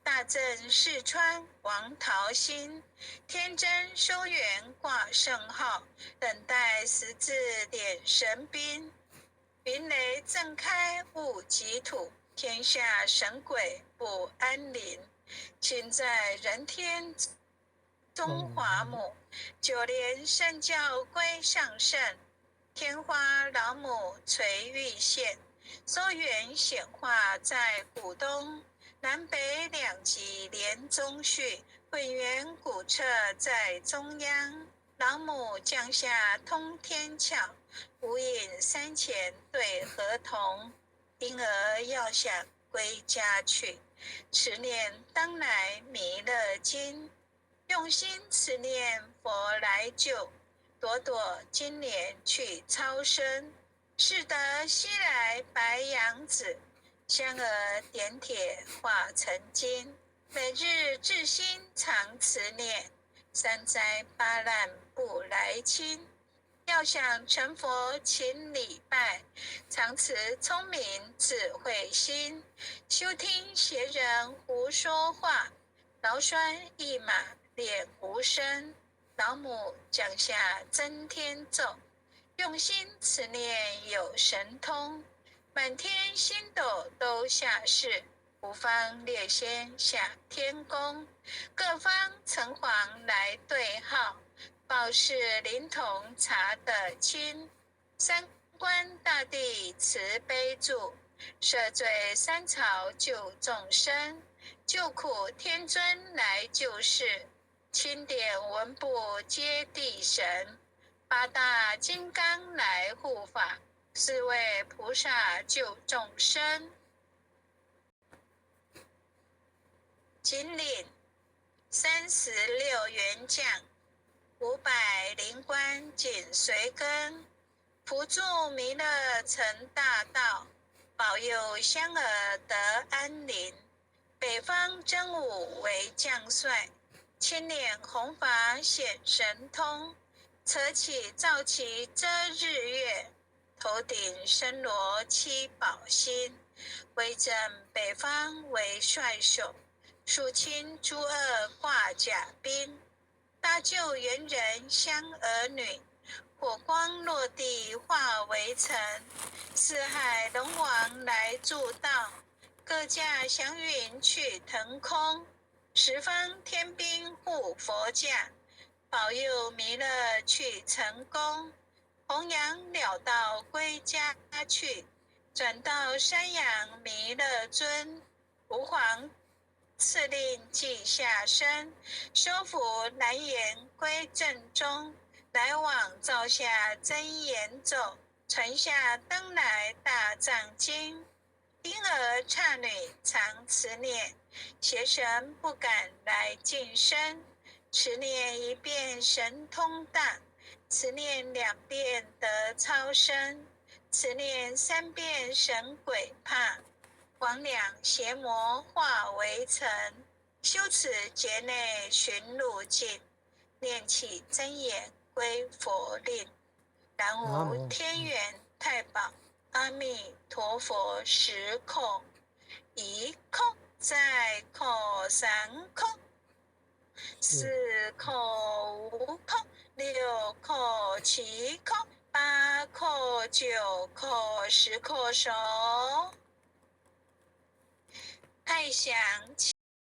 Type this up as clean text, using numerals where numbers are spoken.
大正四川王桃心，天真收元挂圣号，等待十字点神兵。云雷震开雾极土，天下神鬼不安宁。亲在人天中华母，九莲圣教归上圣。天花老母垂玉县，收元显化在古东。南北两极连中续，混元古刹在中央。老母降下通天窍，无影山前对河童。婴儿要想归家去，持念当来弥勒经。用心持念佛来救，朵朵今年去超生。是得西来白羊子，香儿点铁化成金。每日至心常持念，三灾八难不来侵。要想成佛勤礼拜，常持聪明智慧心。休听邪人胡说话，劳酸一马练无声。老母降下真天咒，用心持念有神通。满天星斗都下世，五方列仙下天宫。各方城隍来对号，报事灵童查得清。三官大帝慈悲助，赦罪三朝救众生。救苦天尊来救世，钦点文部接地神。八大金刚来护法，四位菩萨救众生。金领36员将，500灵官紧随跟。普助弥勒成大道，保佑香儿得安宁。北方真武为将帅，千年弘法显神通。扯起皂旗遮日月，头顶身罗七宝星。威震北方为帅首，肃清诸恶挂甲兵。大救元人香儿女，火光落地化为尘。四海龙王来助道，各驾祥云去腾空。十方天兵护佛驾，保佑弥勒去成功。弘扬了道归家去，转到山阳弥勒尊。吾皇赐令记下身，收服南延归正中。来往照下真言咒，传下登来大藏经。婴儿刹女常持念，邪神不敢来近身。持念一遍神通大，持念2遍得超生，持念3遍神鬼怕。魍魉邪魔化为尘，修持劫内寻路径。念起真言归佛令，然无天元太保阿弥陀佛时空。一空再空3空，4空5空6空7空8空9空10空手。爱想